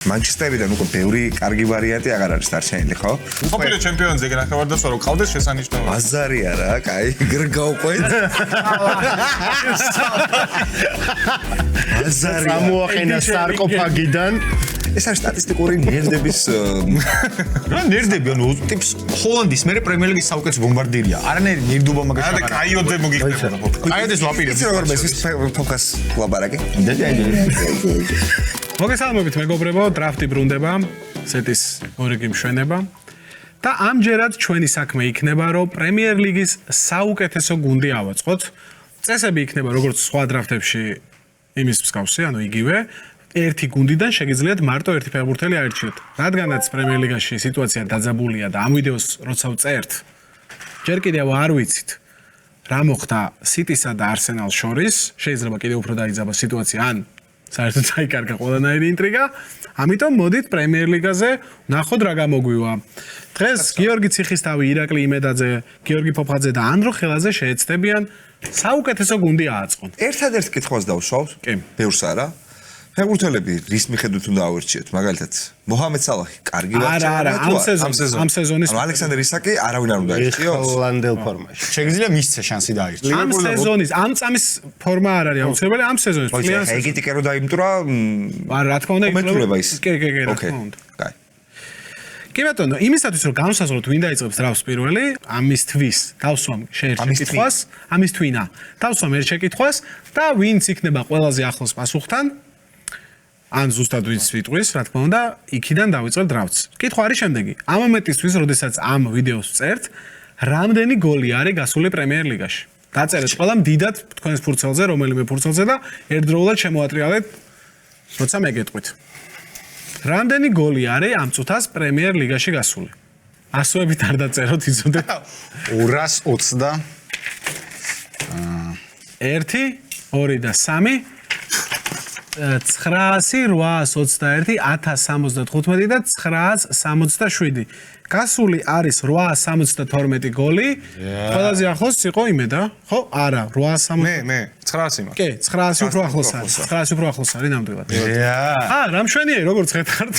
Manchester-დან უკვე ბევრი კარგი ვარიანტი აღარ არის დარჩენილი, ხო? Ყოფილი ჩემპიონზე გნახევარდასვლა რომ ყავდეს შესანიშნავი. ბაზარი არა, კაი, გავყვეთ. ბაზარი. გამოახენა სარკოფაგიდან. ეს არის სტატისტიკური ნერდების რა ნერდები ანუ ტიპს ჰოლანდის მე პრემიერ ლიგის საუკეთესო ბომბარდირია. არანაირი ნერდობა მაგას და კაიოდე მოგიხდება. კაიოდეს ვაპირებ. ის როგორ მესის ფოკას ლაბარაკი. მოგესალმებით მეგობრებო, დრაფტი ბრუნდება, სეტის ორიგი მშვენება და ამჯერად ჩვენი საქმე იქნება, რომ პრემიერ ლიგის საუკეთესო გუნდი ავაწყოთ. წესები იქნება როგორც სხვა დრაფტებში იმის მსგავსი, ანუ იგივე. ერთი გუნდიდან შეგიძლიათ მარტო ერთი ფეხბურთელი აირჩიოთ. რადგანაც პრემიერ ლიგაში სიტუაცია დაძაბულია და ამ ვიდეოს როცა ვწერთ, ჯერ კიდევ არ ვიცით რა მოხდა სიტისა და არსენალს შორის, შეიძლება კიდევ უფრო დაიძაბა სიტუაცია, ან საერთოდ დაიკარგა ყველანაირი ინტრიგა. ამიტომ მოდით პრემიერ ლიგაზე ვნახოთ რა გამოგვივა. დღეს გიორგი ციხისთავი, ირაკლი იმედაძე, გიორგი ფოფხაძე და ანდრო ხელაძე შეეცდებიან საუკეთესო გუნდი ააწყონ. ერთადერთ კითხვას დავსვავთ. კი. ბევრს არა. ფეხბურთელები რის მიხედვით უნდა ავირჩიოთ? მაგალითად, მოჰამედ სალაჰი კარგი ვარჩევანია. არა, ამ სეზონის ანუ ალექსანდრ ისაკი არავინ არ უნდა აირჩიოს. ჰოლანდელ ფორმაში. შეგიძლია მისცე შანსი დაირჩიოს. ამ სეზონის, ამ წამის ფორმა არ არის აუცილებელი, ამ სეზონის მოიცა, ეგეთი კერო დაიმტვრა. არა, რა თქმა უნდა, კომენტირება ის. კი, რა ოკეი. თქმა უნდა. კაი. კი ბატონო, იმისათვის რომ განსაზღვროთ ვინ დაიწყებს დრაფტს პირველი, ამისთვის დავსვამ შეკითხვას, ამის თვითა. დავსვამ ერთ შეკითხვას და ვინც იქნება ყველაზე ახლოს პასუხთან, ან ზუსტად ვინც ვიტყვის, რა თქმა უნდა, იქიდან დავიწყებ დრაფტს. კითხვა არის შემდეგი. ამ მომენტისთვის, როდესაც ამ ვიდეოს წერთ, რამდენი გოლი არის გასული პრემიერ ლიგაში? დაწერეთ ყველა დიდად თქვენს ფურცელზე, რომელიმე ფურცელზე და ერთდროულად შემოატრიალეთ, როცა მეგეტყვით. რამდენი გოლი არის ამ წუთას პრემიერ ლიგაში გასული? ასოებით არ დაწეროთ, იცოდეთ. 220 1 2 და 3 900 821 1075 და 967. გასული არის 872 გოლი. ყველაზე ახლოს იყო იმედა, ხო? არა, 870. მე 900 მაქვს. კი, 900 უფრო ახლოს არის. 900 უფრო ახლოს არის ნამდვილად. რა მშვენიერი, როგორ ხედავთ?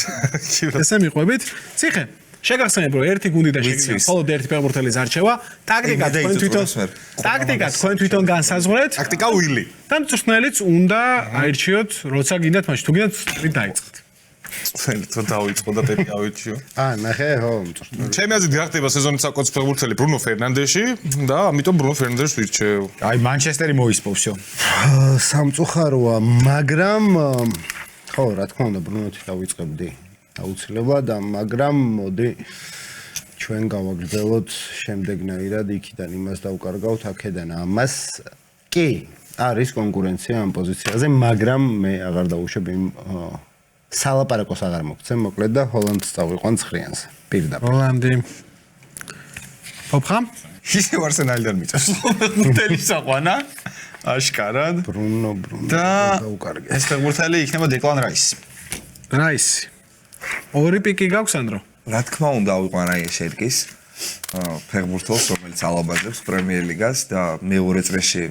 ესე მიყვებით. ციხე, შეგახსენებ, რომ ერთი გუნდი და შეგიძლიათ მხოლოდ ერთი ფეხბურთელის არჩევა. ტაქტიკა თქვენ თვითონ განსაზღვრეთ. ტაქტიკა უილი. და მწვრთნელიც უნდა აირჩიოთ, როცა გინდათ მაშინ. თუ გინდათ წვრთნით დაიწყეთ. წვრთნით დავიწყო და ტიპი ავირჩიო. ნახე, ხო, მწვრთნელი. ჩემი აზრით გახდება სეზონის საკონცერტო ფეხბურთელი ბრუნო ფერნანდეში და ამიტომ ბრუნო ფერნანდეშს ვირჩევ. აი მანჩესტერი მოისპოვსო. სამწუხაროა, მაგრამ ხო, რა თქმა უნდა, ბრუნოთი დავიწყებდი. აუცილებლად, მაგრამ მოდი ჩვენ გავაგრძელოთ შემდეგნაირად იქიდან იმას დავკარგავთ, აქედან ამას. კი, არის კონკურენცია ამ პოზიციაზე, მაგრამ მე აღარ დავუშვებ იმ სალაპარაკოს აღარ მოგცემ, მოკლედ და ჰოლანდს წავიყვან ცხრიანზე. პირდაპირ. ჰოლანდი. ფოფხა? ისე არსენალიდან მიწევს. ფეხბურთელი საყვანა. აშკარად. ბრუნო და დაუკარგე. ეს ფეხბურთელი იქნება დეკლან რაისი. რაისი. ორი პიკი გაქვს ანდრო? რა თქმა უნდა ავიყვან აი შერკის ფეხბურთელს, რომელიც ალაბაზებს პრემიერ ლიგას და მეორე წრეში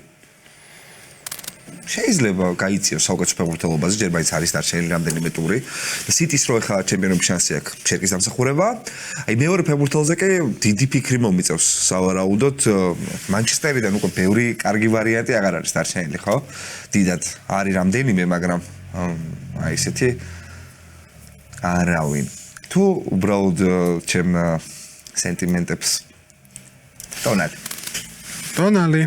შეიძლება გაიწიოს საუკეთესო ფეხბურთელობაზე, ჯერ მაინც არის დარჩენილი რამდენიმე ტური. და სიტის რო ეხლა ჩემპიონობის შანსი აქვს შერკის დამსახურება. აი მეორე ფეხბურთელზე კი დიდი ფიქრი მომიწევს სავარაუდოდ. მანჩესტერიდან უკვე ბევრი კარგი ვარიანტი აღარ არის დარჩენილი, ხო? დიდად არის რამდენიმე, მაგრამ აი ესეთი არავინ. თუ უბრალოდ ჩემ სენტიმენტებს დონალი.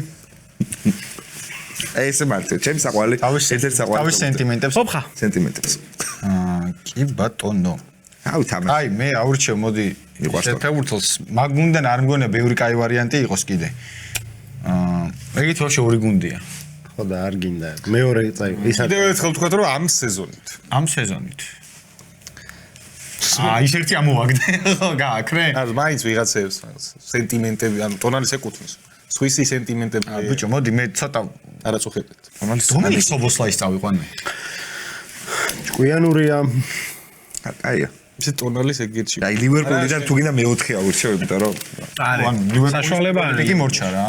აი ესე მარტო, ჩემ საყვალი, ერთ-ერთი საყვალი. თავის სენტიმენტებს. ფოფხა. სენტიმენტებს. კი ბატონო. აუ თამაში. აი მე აურჩევ მოდი ფეხბურთელს მაგ გუნდიდან არ მგონია ბევრი კაი ვარიანტი იყოს კიდე. ეგეთ ვაფშე ორი გუნდია. ხო და არ გინდა. მეორე წაი. ის კიდევ ერთხელ ვთქვათ, რომ ამ სეზონით. ამ სეზონით. ის ერთი ამოვაგდე. ხო, გააკრე. არა, მაინც ვიღაცებს სენტიმენტები, ანუ ტონალის ეკუთვნის. სვისი სენტიმენტები. ბიჭო, მოდი მე ცოტა არა წუხებდეთ. დომინიკ სობოსლაის წავიყვან მე. ჭკვიანურია. აია. ისე ტონალის ეგეთში. აი ლივერპულიდან თუ გინდა მეოთხე ავირჩევ, იმიტომ რომ არის. საშუალება არის. იგი მორჩა რა.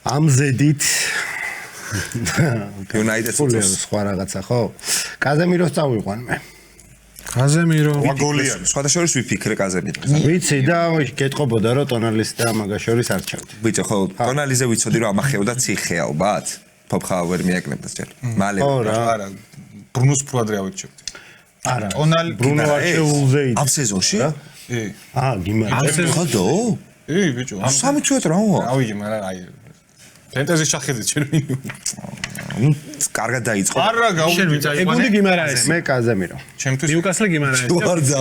ამ ზედით United-ს ფული უწევს. სხვა რაღაცა ხო? კაზემიროს წავიყვან მე. კაზემირო გოლიანი. სხვადასხვა ვიფიქრე კაზემიროს. ვიცი და გეტყობოდა რომ ტონალის და მაგაშორის არჩევდი. ბიჭო, ხო, ტონალიზე ვიცოდი რომ ამახეოდა ციხე ალბათ. ფოფხა ვერ მიაკნებდა ჯერ. მალე. ხო რა. არა. ბრუნოს უფრო ადრე ავიჩებდი. არა. ტონალი ბრუნო არჩეულზე ამ სეზონში? ი. გიმარჯვე. ხოდო? ი, ბიჭო. ამ 13 რამა. ავიღე, მაგრამ აი ფენტეზის შახედით შენ მინიმუმ. ნუ კარგად დაიწყო. არა, შენ გავუშვი. ვიცი ეგუნდი გიმარაესი მე კაზემირო. ჩემთვის ნიუკასლი გიმარაესი ვარდა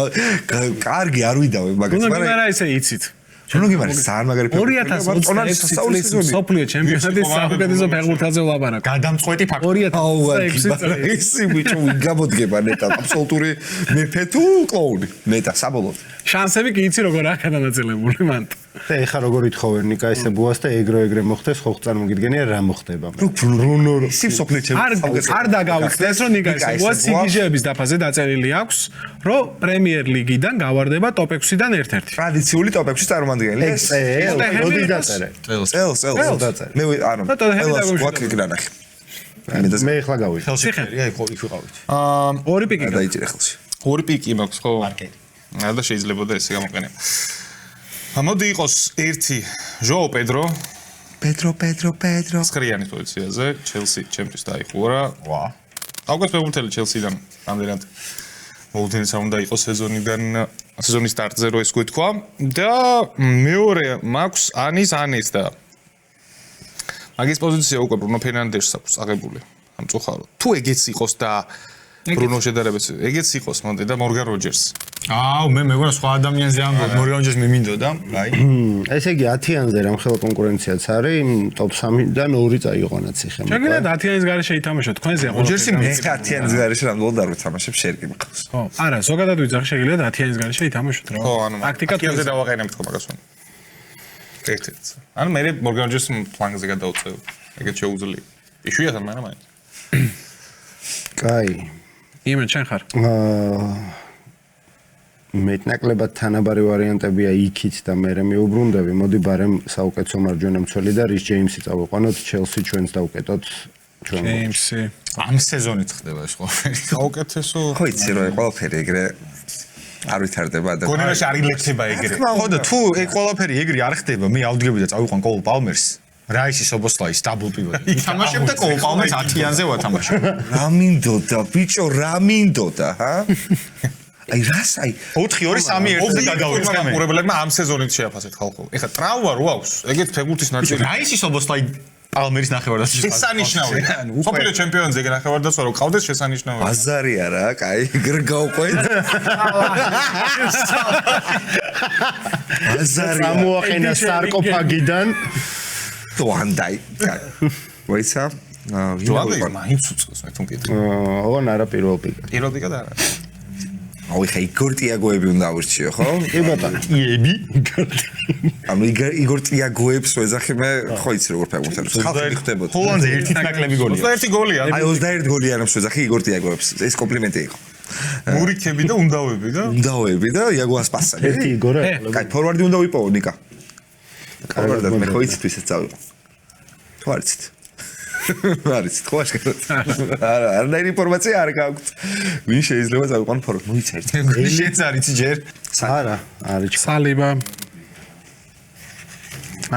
კარგი არ ვიდავე მაგას, გუნდი მაგრამ გიმარაესი იცით ჩვენ გიმარი სარ მაგარი 2026 წლის სოფლიო ჩემპიონატის საუკეთესო ფეხბურთელზე ვლაპარაკ გადამწყვეტი ფაქტორი. 2026 წლის ისი ბიჭო გამოდგება ნეტა აბსოლუტური მეფე თუ კლოუნი ნეტა საბოლოოდ შანსები კი იცი როგორ აქ გადანაწილებული მან და ეხა როგორ ითხოვენ ნიკა ესე ბუას და ეგრე მოხდეს ხო წარმოგიდგენია რა მოხდება. ბრუნო ისი სოფლიო ჩემპიონატი არ დაგავიწყდეს რომ ნიკა ესე ბუას სიგიჟეების დაფაზე დაწერილი აქვს რომ პრემიერ ლიგიდან გავარდება ტოპ 6-დან ერთ-ერთი ტრადიციული ტოპ 6-ის წარმომადგენელი მოდი დაწერე. წელს დაწერე. მე ანუ გვაქიგრანახი მე ეხლა გავიხე. ხელშეკერია იქ ვიყავით. ორი პიკი დაიჭირე ხელში ორი პიკი მაქვს ხო? მარკეტი. და შეიძლებოდა ესე გამოყენება. მოდი იყოს ერთი ჟოო პედრო პედრო სქრიანის პოზიციაზე, ჩელსი ჩემთვის დაიხურა. ვა. აუგუსტ ფეხბურთელი ჩელსიდან ამდენად მოლდენს უნდა იყოს სეზონის სტარტზე რო ეს გვეთქვა და მეორე მაქვს ანის და მაგის პოზიცია უკვე ბრუნო ფერნანდესს აქვს აღებული. ამ წუხარო. თუ ეგეც იყოს და ბრუნო შედარებას ეგეც იყოს მონდე და მორგან როჯერსი. აუ მე მეგონა სხვა ადამიანზე ამბობ მორგან როჯერსი მიმინდოდა, რაი. ესე იგი 10-იანზე რამხელა კონკურენციაც არის, ტოპ 3-დან 2 წაიყვანა ციხე. შეგიძლიათ 10-იანის გარეშე ითამაშოთ თქვენზე როჯერსი მე 10-იანის გარეშე რამბოლ და ვთამაშებ შერკი მყავს ხო არა ზოგადად ვიძახი შეგიძლიათ 10-იანის გარეშე ითამაშოთ რა ხო, ანუ ტაქტიკა ტაქტიკაზე დავაყენებთ ხო მაგას ვან. ერთ-ერთს. ანუ მე მორგან როჯერსი ფლანგზე გადავწევ. ეგეც შეუძლია. იშვიათად მაგრამ მაინც. კაი. იმენ შენ ხარ მეტნაკლებად თანაბარი ვარიანტებია იქით და მე მეუბრუნდები. მოდი ბარემ საუკეთესო მარჯვენა მცველი და რის ჯეიმსი წავიყვანოთ, ჩელსი ჩვენს დავუკეტოთ ჩვენ. ჯეიმსი ამ სეზონით ხდება ეს ყველაფერი. საუკეთესო ხო იცი რომ ყველაფერი ეგრე არ ვითარდება და გონებაში არ ილექცება ეგრე. ხო და თუ ეგ ყველაფერი ეგრე არ ხდება, მე ავდგები და წავიყვან კოულ პალმერს. რაისი სობოსლაის დაბლ პივოტი. ითამაშებ და კოულ პალმერს 10-იანზე ვათამაშებ. რა მინდოდა ბიჭო რა მინდოდა ჰა აი რას აი 4-2-3-1-ზე გადავიწყე მე. ყურებელებმა ამ სეზონით შეაფასეთ ხალხო. ეხლა ტრავმა რო აქვს, ეგეთ ფეხბურთის ნაწილი. რაისი სობოსლაი პალმერის ნახევარდაცვის შესანიშნავია. სოფლიო ჩემპიონზე ეგ ნახევარდაცვა რო ყავდეს შესანიშნავია. ბაზარი არა კაი გრგავყვეთ ბაზარი ამოაყენა სარკოფაგიდან ვანდაი ვაიცა ჯოანდა მაინც უწევს მე თუნ კიდე. ოღონ არა პირველ პიკად. პირველ პიკად არა. აუ ხა იგორ ტიაგოები უნდა ავირჩიო ხო? კი ბატონო. იები. ანუ იგორ ტიაგოებს ვეძახი მე ხო იცი როგორ ფეხბურთელებს ხალხი ხდებოდა ჰოლანდზე ერთი ნაკლები გოლია. 21 გოლია. აი 21 გოლიანებს ვეძახი იგორ ტიაგოებს ეს კომპლიმენტი იყო მურიქები და უნდავები და უნდავები და იაგოას პასები ერთი იგორა. კაი ფორვარდი უნდა ვიპოვო ნიკა ფორვარდად მე ხო იცით ვისაც წავიყო თუ არ იცით არ იცით ხო აშკარად არა არანაირი ინფორმაცია არ გაქვთ ვინ შეიძლება წავიყვან ფორვარდ ნუ იცით ელიეც არის ჯერ. არა, არის. სალიბა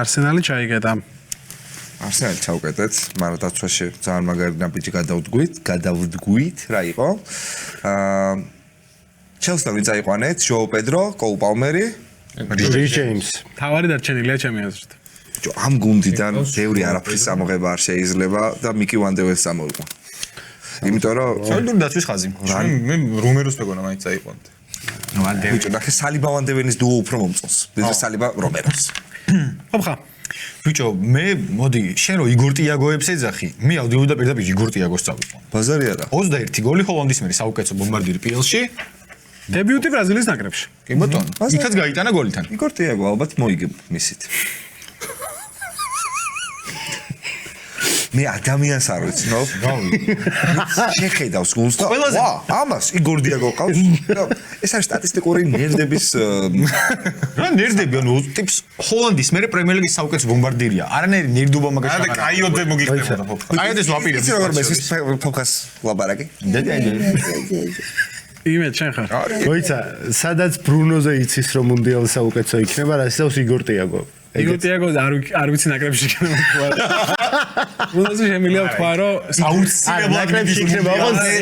არსენალი ჩაიგედა არსენალი ჩავკეტეთ მაგრამ დაცვაში ძალიან მაგარი ნაბიჯი გადავდგույთ რა იყო ჩელსთან ვინ წაიყვანეთ ჟოო პედრო კოულ პალმერი რის ჯეიმს. თავარი დარჩენილია ჩემი აზრით ამ გუნდიდან ბევრი არაფრის ამოღება არ შეიძლება და მიკი ვანდევენს წამოიყვან. იმიტომ რომ სოლიდური დაცვის ხაზი. მე რომეროს მეგონა მაინც წაიყვანთ. ბიჭო ნახე სალიბა ვანდევენის დუო უფრო მომწონს. ვიდრე სალიბა რომეროს. ხომ ბიჭო მე მოდი შენ რო იგორ ტიაგოებს ეძახი, მე ავდივდი და პირდაპირ იგორ ტიაგოს წავიყვან. ბაზარი არა. 21 გოლი ჰოლანდის მერი საუკეთესო ბომბარდირი PL-ში. დებიუტი ბრაზილიის ნაკრებში კი ბატონო. იქაც გაიტანა გოლიდან. იგორ ტიაგო ალბათ მოიგებ მისით. მე ადამიანს არ ვიცნო. შეხედავს გულს და ვა, ამას იგორ დიაგო ყავს. ეს არის სტატისტიკური ნერდების რა ნერდები ანუ ტიპს ჰოლანდის მე პრემიერ-ლიგის საუკეთესო ბომბარდირია. არანაირი ნერდობა მაგაში და კაიოდე მოგიხდება ფოფხა. კაიოდეს ვაპირებ. როგორ მესის ფოკას ლაბარაკი? იმე ჩენ ხარ. მოიცა, სადაც ბრუნოზე იცის რომ მუნდიალის საუკეთესო იქნება, რა ისევს იგორ ტიაგო. იგორ ტიაგო არ ვიცი ნაკრებში იქნება თქვა. ბრუნოზე შემიძლია თქვა რომ აუცილებლად ნაკრებში იქნება,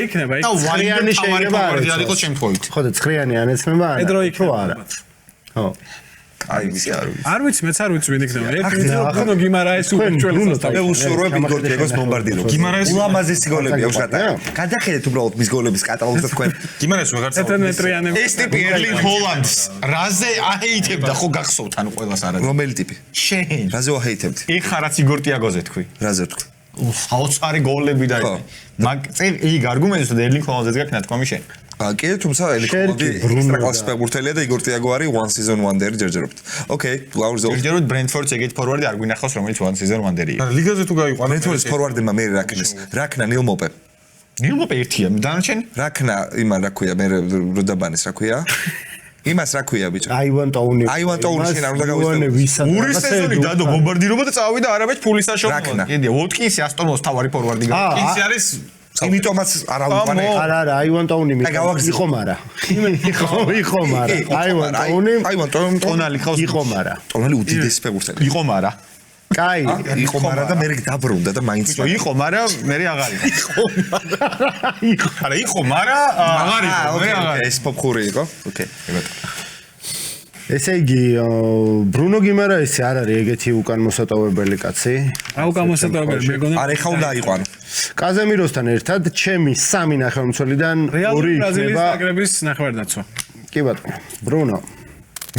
იქნება. და ვაიანი შეიძლება არ იყოს შემთხვევით. ხო და ცხრიანი არ ეცნება არა. პედრო იქნება. არა. ხო. აი ვიცი არ ვიცი. არ ვიცი, მეც არ ვიცი ვინ იქნება. ერთი ბრუნო გიმარაეს უბრალოდ მე უსურვებ იგორ დიაგოს ბომბარდირებს. გიმარაესის ულამაზესი გოლები აქვს რა. გადახედეთ უბრალოდ მის გოლების კატალოგს და თქვენ გიმარაეს ვეღარ მეტრიანები. ეს ტიპი ერლინგ ჰოლანდს რაზე აჰეითებდა ხო გახსოვთ ანუ ყველას არა. რომელი ტიპი? შენ. რაზე ვაჰეითებდი? ეხა რაც იგორ ტიაგოზე თქვი. რაზე ვთქვი? საოცარი გოლები და მაგ წინ იქ არგუმენტს და ერლინგ ჰოლანდზეც გაქვს ნათქვამი შენ. კი, თუმცა ელიქონდი ექსტრა კლასის ფეხბურთელია და იგორ ტიაგო არის one season wonder ჯერჯერობით. ოკეი, ლაურზო. ჯერჯერობით ბრენდფორდს ეგეთ ფორვარდი არ გვინახავს რომელიც one season wonder-ია. ლიგაზე თუ გაიყვანა ბრენდფორდის ფორვარდმა მე რაკნეს. რაკნა ნილმოპე. ნილმოპე ერთია, დანარჩენი? რაკნა იმან რა ქვია, მე როდაბანის რა ქვია? იმას რა ქვია ბიჭო? აივან ტოუნი. აივან ტოუნი შენ არ უნდა გავიზრდე. ორი სეზონი დადო ბომბარდირობა და წავიდა არაბეთს ფულის საშუალო. რაკნა. კიდე ვოტკინსი ასტონოს თავარი ფორვარდი გაქვს. კინსი არის იმიტომაც არ ავიყვანე. არა, აივან ტოუნი იყო მარა. იყო მარა. აივან ტოუნი ტონალი ხავს. იყო მარა. ტონალი უდიდესი ფეხბურთელი. იყო მარა. კაი, იყო მარა და მე დაბრუნდა და მაინც იყო მარა, მე აღარ იყო. არა, იყო მარა, აღარ იყო, მე აღარ. ეს პოპხური იყო. ოკეი. ესე იგი, ბრუნო გიმარაესი არ არის ეგეთი უკან მოსატოვებელი კაცი. რა უკან მოსატოვებელი მეგონა. არ ეხა უნდა აიყვანო. კაზემიროსთან ერთად ჩემი 3 ნახევარმცველიდან 2 რეალური ბრაზილიის იქნება. ნაკრების ნახევარდაცვა. კი ბატონო, ბრუნო.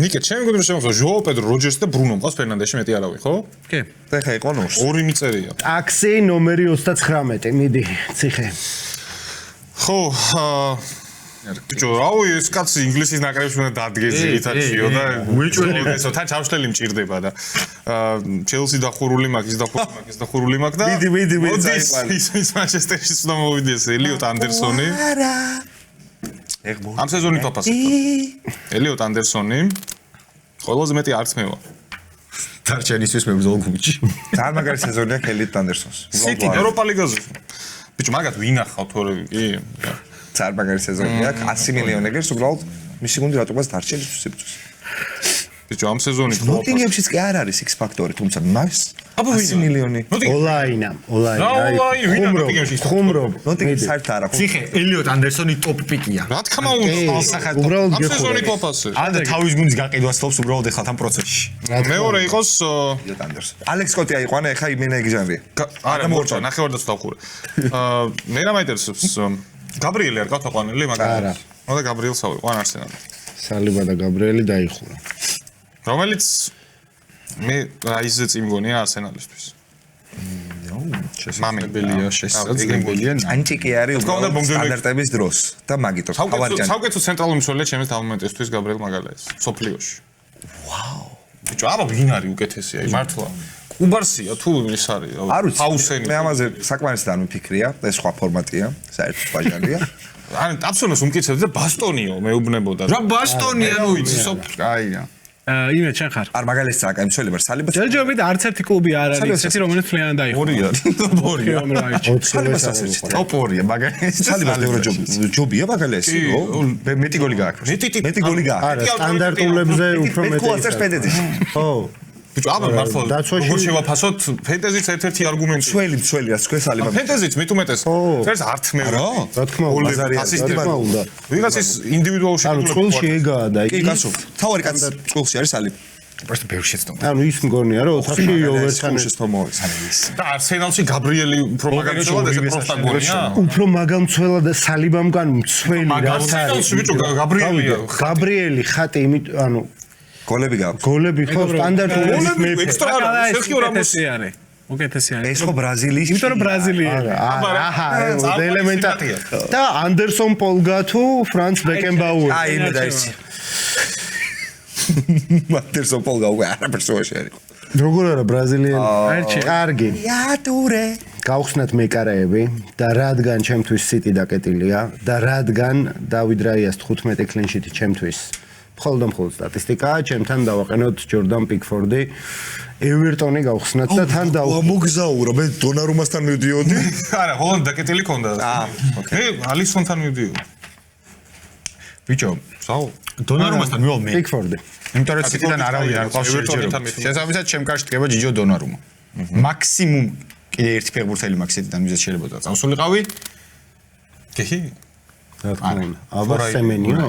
ნიკე, ჩემი გულში შემოხდა ჟოაო პედრო როჯერსი და ბრუნო მყავს ფერნანდეში მეტი არავინ, ხო? კი. და ეხა იყო ნორს. ორი მიწერია. ტაქსი ნომერი 39, მიდი, ციხე. ხო, ბიჭო, რაო ეს კაცი ინგლისის ნაკრებში უნდა დადგეს ძირითადშიო და უეჭველებესო თან ჩავშლელი მჭირდება და ჩელსი დახურული მაქვს, ის დახურული მაქვს და მიდი, ის მანჩესტერში უნდა მოვიდეს ელიოტ ანდერსონი. არა. ამ სეზონით ვაფასებ. ელიოტ ანდერსონი ყველაზე მეტი არც მევა. დარჩენისთვის მე ბრძოლ გუჩი. ძალიან მაგარი სეზონია ელიტ ანდერსონს. სიტი ევროპა ლიგაზე. ბიჭო, მაგათ ვინახავ თორე კი. ძალიან მაგარი სეზონია, 100 მილიონი ეგრს უბრალოდ მისი გუნდი რატომაც დარჩენილი სიბრძოლეს. ბიჭო, ამ სეზონით ნოტინგემშიც კი არ არის X ფაქტორი, თუმცა მას 100 მილიონი. ოლაინა. ხუმრობ. ნოტინგემ საერთოდ არ აქვს. ციხე ელიოტ ანდერსონი ტოპ პიკია. რა თქმა უნდა, უბრალოდ ამ სეზონით ვაფასე. ანდა თავის გუნდის გაყიდვას თავს უბრალოდ ეხლა თან პროცესში. მეორე იყოს ელიტ ანდერსონი. ალექს კოტი აიყვანა, ეხა იმენა ეგჟანრია. არა, მორჩა, ნახევარდაც დავხურე. მე რა მაინტერესებს გაბრიელი არ გავთაყვანელი მაგალითად. არა. მოდა გაბრიელს ავიყვან არსენალში. სალიბა და გაბრიელი დაიხურა. რომელიც მე რაიზზე წიმგონია არსენალისთვის. შესაძლებელია, შესაძლებელია. ანჭიკი არის უბრალოდ სტანდარტების დროს და მაგიტო თავარჯანი. საუკეთესო ცენტრალური მცველია ჩემს თავმომენტისთვის გაბრიელ მაგალაეს სოფლიოში. ვაუ. ბიჭო, აბა ვინ არის უკეთესი აი მართლა? კუბარსია თუ ის არის? არ ვიცი. აუსენი. მე ამაზე საკმარისად არ მიფიქრია, ეს სხვა ფორმატია, საერთოდ ბაჟანია. ან აბსოლუტს უმკიცებდი და ბასტონიო მეუბნებოდა. რა ბასტონია ნუ იცი კაია. იმე ჩენ ხარ. არ მაგალითად საკაი მცველება სალიბა. ჯერჯერობით არც ერთი კლუბი არ არის ესეთი რომელიც ფლიან დაიხო. ორია. ორია. სალიბას ასერჩით. ტოპ ორია მაგალითად. სალიბას ჯობია მაგალითად, ხო? მეტი გოლი გააქვს. მეტი გოლი გააქვს. არა, სტანდარტულებზე უფრო მე მეტი. კულასტერს პენდეძი. ხო. ბიჭო, აბა მართლა როგორ შევაფასოთ ფენტეზის ერთ-ერთი არგუმენტი. მცველი რაც თქვენ სალიბა. ფენტეზიც მით უმეტეს. წერს არც მე. რა? რა თქმა უნდა, ბაზარია, რა თქმა უნდა. ვიღაცის ინდივიდუალურ ანუ წყვილში ეგაა და კი, გასულ. თავარი კაცი წყვილში არის სალიბა. просто ბევრი შეცდომა. ანუ ის მგონია რომ 4-ში ოვერტაიმში შესთომოვის. და არსენალში გაბრიელი უფრო მაგალითად ეს პროსტაგონია. უფრო მაგამცველა და სალიბამგან მცველი რაც არის. არსენალში ბიჭო გაბრიელია. გაბრიელი ხატი იმით ანუ გოლები გაქვს. გოლები ხო სტანდარტული გოლები ექსტრა არა, სერხიო რამოს არის. უკეთესი არის. ეს ხო ბრაზილიის. იმიტომ რომ ბრაზილია. აჰა, ელემენტარია. და ანდერსონ პოლგათუ, ფრანც ბეკენბაუერი. აი, მე და ის. მატერსონ პოლგა უკვე არაფერს უაშერე. როგორ არა ბრაზილიელი? კარგი. იატურე. გავხსნათ მეკარეები და რადგან ჩემთვის City დაკეტილია და რადგან დავიდ რაიას 15 კლინშიტი ჩემთვის მხოლოდ სტატისტიკაა, ჩემთან დავაყენოთ ჯორდან პიკფორდი, ევერტონი გავხსნათ და თან მოგზაურა, მე დონარუმასთან მივდიოდი. არა, ჰოლანდ დაკეტილი ქონდა. ოკეი, ალისონთან მივდიოდი. ბიჭო, საო. დონარუმასთან მივალ მე. პიკფორდი. იმიტომ რომ City-დან არავინ არ ყავს შეჯერება. შესაბამისად, ჩემ კარში დგება ჯიჯო დონარუმა. მაქსიმუმ კიდე ერთი ფეხბურთელი მაქვს City-დან, ვიზაც შეიძლება წავსულიყავი. კი. რა თქმა უნდა. აბა სემენიო?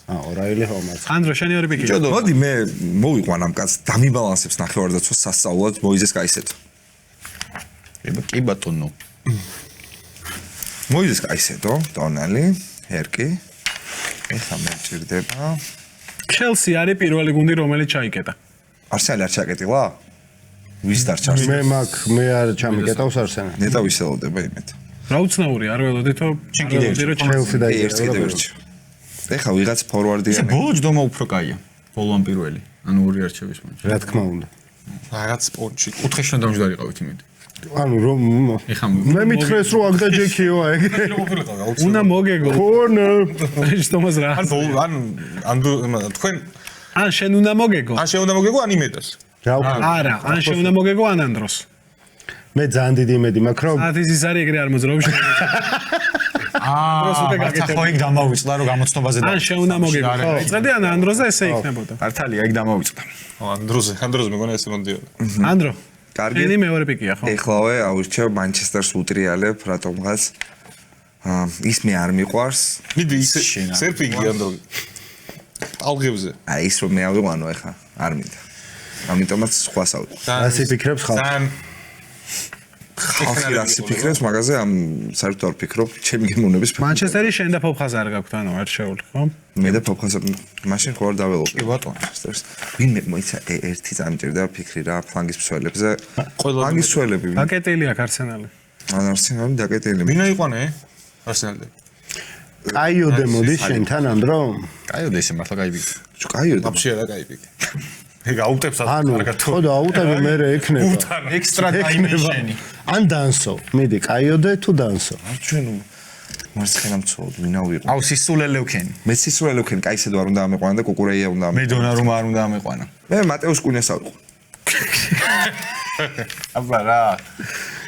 ორაილი ჰომაც. ანდრო, შენი ორი პიკი. მოდი მე მოვიყვან ამ კაცს დამიბალანსებს ნახევარდაცვას სასწაულად მოიზეს კაისეთ. კი ბატონო. მოიზეს კაისეთო, ტონალი, ერკი. ეხლა მე ჭირდება. ჩელსი არის პირველი გუნდი, რომელიც ჩაიკეტა. არსენალი არ ჩაკეტილა? ვის დარჩა? მე არ ჩამიკეტავს არსენალი. ნეტა ვისელოდება იმეთ. რა უცნაური არ ველოდით რომ ჩელსი და ერთ კიდევ ერთი. ეხლა ვიღაც ფორვარდია. ისე ბოლო ჯდომა უფრო კაია. ბოლო ამ პირველი. ანუ ორი არჩევის მომენტი. რა თქმა უნდა. რაღაც პონჩი. კუთხეში უნდა დამჯდარიყავით იმედი. ანუ რომ ეხლა მე მითხრეს რომ აქ და ჯექიო ეგ. უნდა მოგეგო. კორნერ. ეს რა. ან თქვენ ან შენ უნდა მოგეგო. ან შენ უნდა მოგეგო ან იმედას. არა, ან შენ უნდა მოგეგო ან ანდროს. მე ძალიან დიდი იმედი მაქვს რომ ის არის ეგრე არ მოძრაობს. ხო იქ დამავიწყდა რომ გამოცნობაზე და ან შენ უნდა მოგეგო. ხო, იწედი ან ანდროზე ესე იქნებოდა. მართალია იქ დამავიწყდა. ანდროზე მეგონა ესე მომდიოდა. ანდრო. კარგი. შენი მეორე პიკია ხო? ეხლავე აურჩევ მანჩესტერს უტრიალებ რატომღაც ის მე არ მიყვარს. მიდი ისე სერფინგი ანდრო. ალგებზე. აი ის რომ მე ავიყვანო ეხლა არ მინდა. ამიტომაც სხვას ავიღო. ასე ფიქრებს ხალხი. ხალხი რასი ფიქრებს მაგაზე ამ საერთოდ არ ფიქრობ ჩემი გემოვნების მანჩესტერი შენ და ფოფხაზ არ გაქვთ ანუ არ შეეული ხო? მე და ფოფხაზ მაშინ ხო არ დაველობ. კი ბატონო. ვინმე მოიცა ერთი წამჭირდა ფიქრი რა ფლანგის მსვლელებზე. ფლანგის მსვლელები. დაკეტილი აქვს არსენალი. ან არსენალი დაკეტილი. ვინა იყვანე? არსენალი. კაიოდე მოდის შენთან ანდრო? კაიოდე ისე მართლა კაი პიკი. კაიოდე. ვაფშე არა კაი პიკი. ეგ აუტებს ანუ ხო და აუტები მე ექნება. ექსტრა დაიმენშენი. ან დანსო. მიდი კაიოდე თუ დანსო. არ ჩვენ მარცხენა მცოდ ვინა ვიყო. აუ სისულელე ვქენი. მე სისულელე ვქენ კაისედო არ უნდა ამეყვანა და კუკურეია უნდა მე დონარუმა არ უნდა ამეყვანა. მე მატეუს კუნეს ავიღო. აბა რა.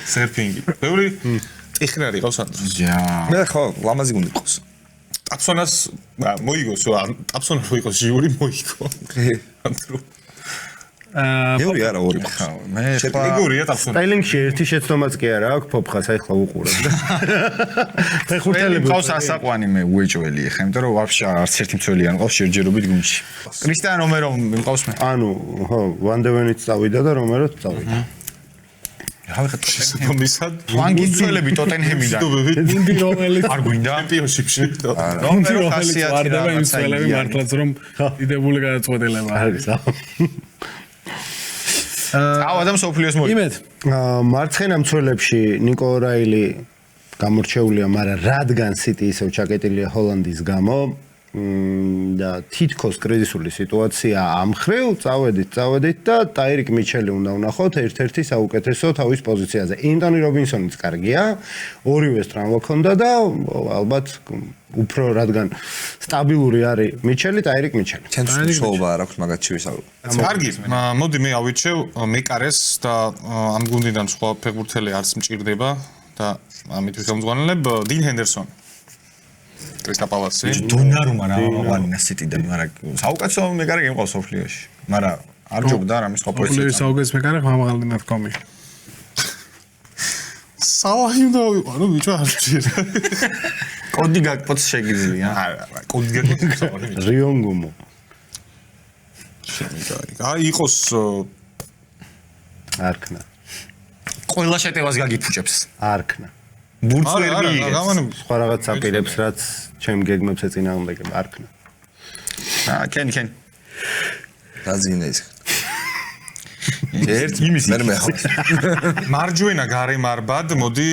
სერფინგი. ბევრი ტექნარი ყავს ანდროს. ჯა. მე ხო ლამაზი გუნდი ყავს. ტაფსონას მოიგოს რა ტაფსონა რო იყოს ჟიური მოიგო. ანდრო. ბევრი არა ორი. მე ეგორია ტაფსონა. სტაილინგში ერთი შეცდომაც კი არა აქვს ფოფხას აი ხლა უყურებ და. ფეხბურთელები ყავს ასაყვანი მე უეჭველი ხა, იმიტომ რომ ვაფშე არც ერთი მცველი არ ყავს შეერჯერობით გუნდში. კრისტიან რომერო მყავს მე. ანუ ხო ვანდევენიც წავიდა და რომეროც წავიდა. რა ვიხარ შემისად ფლანგის მცველები ტოტენჰემიდან. გუნდი რომელიც არ გვინდა? ჩემპიონშიპში. გუნდი რომელიც ვარდება იმ წელები მართლაც რომ დიდებული გადაწყვეტილება არის. აუ ადამ სოფლიოს მოი. იმედ მარცხენა მცველებში ნიკო რაილი გამორჩეულია, მაგრამ რადგან City ისევ ჩაკეტილია ჰოლანდის გამო და თითქოს კრიზისული სიტუაცია ამხრივ, წავედით და ტაირიკ მიჩელი უნდა ვნახოთ ერთ-ერთი საუკეთესო თავის პოზიციაზე. ინტონი რობინსონიც კარგია, ორივეს ტრავმა ჰქონდა და ალბათ უფრო რადგან სტაბილური არის მიჩელი, ტაირიკ მიჩელი. ჩემთვის სულობა არ აქვს მაგათში ვისაუბრებ. კარგი, მოდი მე ავიჩევ მეკარეს და ამ გუნდიდან სხვა ფეხბურთელი არც მჭირდება და ამით ვიხელმძღვანელებ 딘 ჰენდერსონ. კრისტაპალასი. დონარუმა რა მოყვანა City-დან, მაგრამ საუკეთესო მეკარე გემყავს სოფლიოში. მაგრამ არ ჯობდა რამე სხვა პოზიცია. სოფლიოს საუკეთესო მეკარე ხმამაღალდი ნათქვამი. სალაჰი უნდა ვიყო, ბიჭო არ ვჭირდა. კოდი გაკპოც შეგიძლია. არა, კოდი გაკეთე. რიონგუმო. აი იყოს არქნა. ყველა შეტევას გაგიფუჭებს. არქნა. ბურთს ვერ მიიღებს. სხვა რაღაც აპირებს, რაც ჩემ გეგმებს ეწინააღმდეგება არქნა. კენ. დაძინე ის. ერთ იმის მე ხო. მარჯვენა გარემარბად მოდი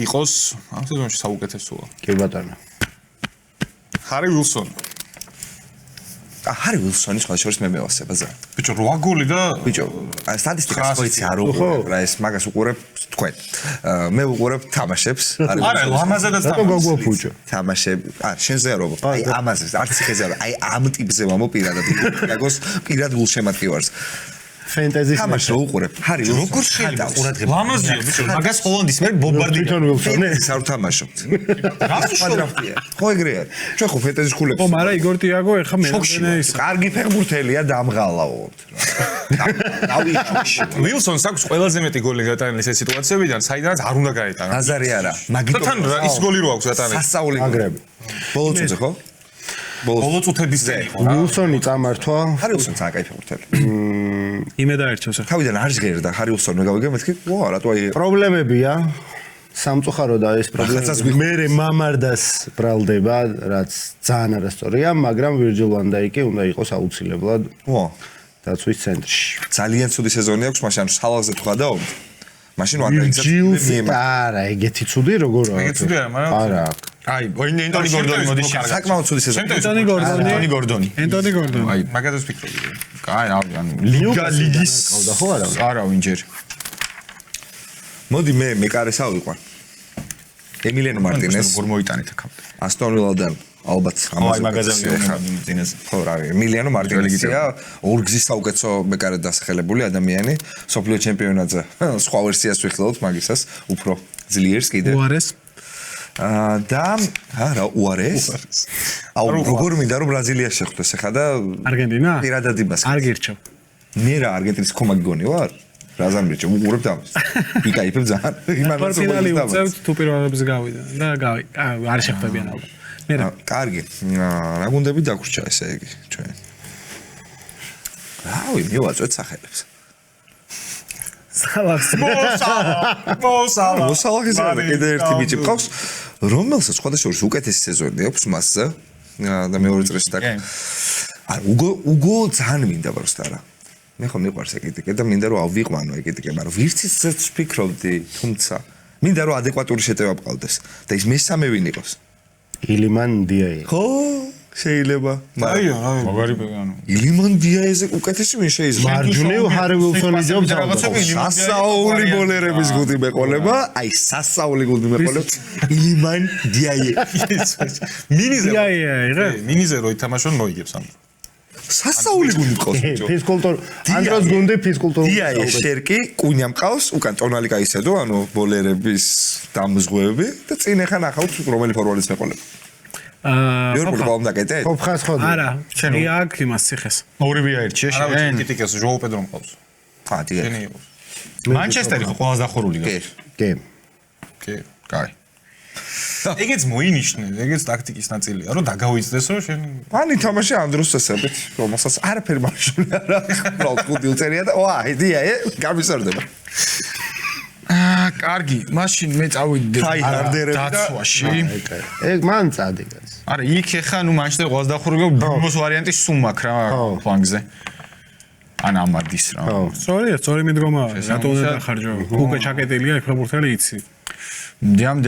იყოს ამ სეზონში საუკეთესოა. კი ბატონო. ჰარი უილსონი. ჰარი ვილსონი სხვა შორის მე მევასება ზა. ბიჭო 8 გოლი და ბიჭო, სტატისტიკას ხო იცი არ უყურებ რა ეს მაგას უყურებ თქვენ. მე უყურებ თამაშებს. არა ლამაზადაც რატო გაგვაფუჭო? თამაშები. შენზე არ ვუყურებ. აი ამაზე, არც ხეზე არა. აი ამ ტიპზე ვამო პირადად. გაგოს პირად გულშემატკივარს. ფენტეზის თამაშს რო უყურებ. ჰარი როგორ შეიძლება ყურადღება? ლამაზია ბიჭო, მაგას ჰოლანდის მე ბომბარდი თვითონ ვილსონი? ეს არ ვთამაშობთ. ხო ეგრე არის. ჩვენ ხო ფენტეზის ხულებს. ხო, მაგრამ იგორ ტიაგო ეხა მე ის კარგი ფეხბურთელია დამღალავოთ. ვილსონს აქვს ყველაზე მეტი გოლი გატანილი ეს სიტუაციებიდან, საიდანაც არ უნდა გაეტანა. აზარი არა. მაგით თან ის გოლი რო აქვს გატანილი. სასწაული აგრები. ბოლო წუთზე ხო? ბოლო წუთების წელი ხო რა. ვილსონი წამართვა. ჰარი ვილსონი საკაი ფეხბურთელი. იმედაერჩევს ახლა. თავიდან არ ჟღერდა ჰარი ვილსონი გავიგე მეთქი. ვა, რატო აი პრობლემებია. სამწუხარო და ეს პრობლემები მე მამარდას ბრალდება, რაც ძალიან არასწორია, მაგრამ ვირჯილ ვან დაიკი უნდა იყოს აუცილებლად ვა, დაცვის ცენტრში. ძალიან ცუდი სეზონი აქვს, მაშინ სალაზე თუ გადაობთ. მაშინ ვან დაიქცეთ. არა, ეგეთი ცუდი როგორ არა. ეგეთი ცუდი არა, მაგრამ არა. აი, ენტონი გორდონი მოდის შენ. საკმაოდ ცუდი სეზონი. ენტონი გორდონი. ენტონი გორდონი. აი მაგათაც ფიქრობდი. აი, ანუ ლიგის ყავდა ხო არა? არა, ვინჯერ. მოდი მე კარეს ავიყვან. ემილიანო მარტინეს როგორ მოიტანეთ აქამდე. ასტონ ვილადან ალბათ აი, მაგაზე მიტინეს. ხო რა, ემილიანო მარტინესია ორგზის საუკეთესო მეკარედ დასახელებული ადამიანი, სოფლიო ჩემპიონატზე. სხვა ვერსიას ვიხილავთ მაგისას, უფრო ძლიერს კიდე. უარეს. და რა უარეს? აუ როგორ მინდა რომ ბრაზილია შეხვდეს ახლა და არგენტინა? პირადად იმას. არ გირჩევ. მე რა არგენტინის ხომა გიგონი ვარ? რა ზამბიჭო, უყურებ ამას. ვიკაიფებ ძალიან. იმანაც ფინალი უწევთ თუ პირველებს გავიდა და არ შეხვდებიან ალბათ. მე რა კარგი. რა გუნდები დაგვრჩა ესე იგი ჩვენ. რავი, მივაწვეთ სახელებს. სალახს. მოსალახის კიდე ერთი ბიჭი მყავს, რომელსაც სხვადასხვა უკეთესი სეზონი აქვს მასზე და მეორე წრეში და არა უგო ძალიან მინდა ვარსტარა. მე ხომ მიყვარს ეკიტიკე და მინდა რომ ავიყვანო ეკიტიკე, მაგრამ ვირციც ვფიქრობდი, თუმცა მინდა რომ ადეკვატური შეტევა მყავდეს და ის მესამე ვინ იყოს? ილიმან დიაი. ხო, შეიძლება. აიო, მაგარი ანუ ილიმან დიაიზე უკეთესი ვინ შეიძლება? მარჯვნივ ჰარი ვილსონი ჯობს სასაული ბოლერების გუნდი მეყოლება, აი სასაული გუნდი მეყოლება. ილიმან დიაი. მინიზე რო ითამაშონ მოიგებს ამ. სასაული გუნდი ყავს ბიჭო. ფიზკულტურ ანდროს გუნდი ფიზკულტურ. დიაი შერკი, კუნია მყავს, უკან ტონალი გაისედო, ანუ ბოლერების დამზღვევები და წინ ახლა ნახავთ რომელი ფორვარდის მეყოლება. ლივერპული ყავდა კეთე? ოფხას ხო? არა, შენ აქ იმას ციხეს. ორივე აერჩია არა შენ. კრიტიკას ჟოუ პედრო მყავს. ხა, დიაი. შენი იყოს. მანჩესტერი ხო ყველაზე დახურული კი. გახდა. კი. კი. კაი. ეგეც მოინიშნე, ეგეც ტაქტიკის ნაწილია, რომ დაგავიწყდეს რომ შენ მან ითამაშა ამ დროს წესებით, რომელსაც არაფერი მარშრუტი არ აქვს, უბრალოდ კუდი უწერია და ვა, დიაი, გამისარდება. კარგი, მაშინ მე წავიდე ჰარდერები და დაცვაში. ეგ მან წადი გას. არა, იქ ეხა ნუ მანჩესტერი ყველაზე დახურული ბრუნოს ვარიანტი სულ მაქვს რა ფლანგზე. ან ამარდის რა. ხო. სწორია მიდგომაა. რატო უნდა დახარჯო? უკვე ჩაკეტილია ეგ ფეხბურთელი იცი. დიამ.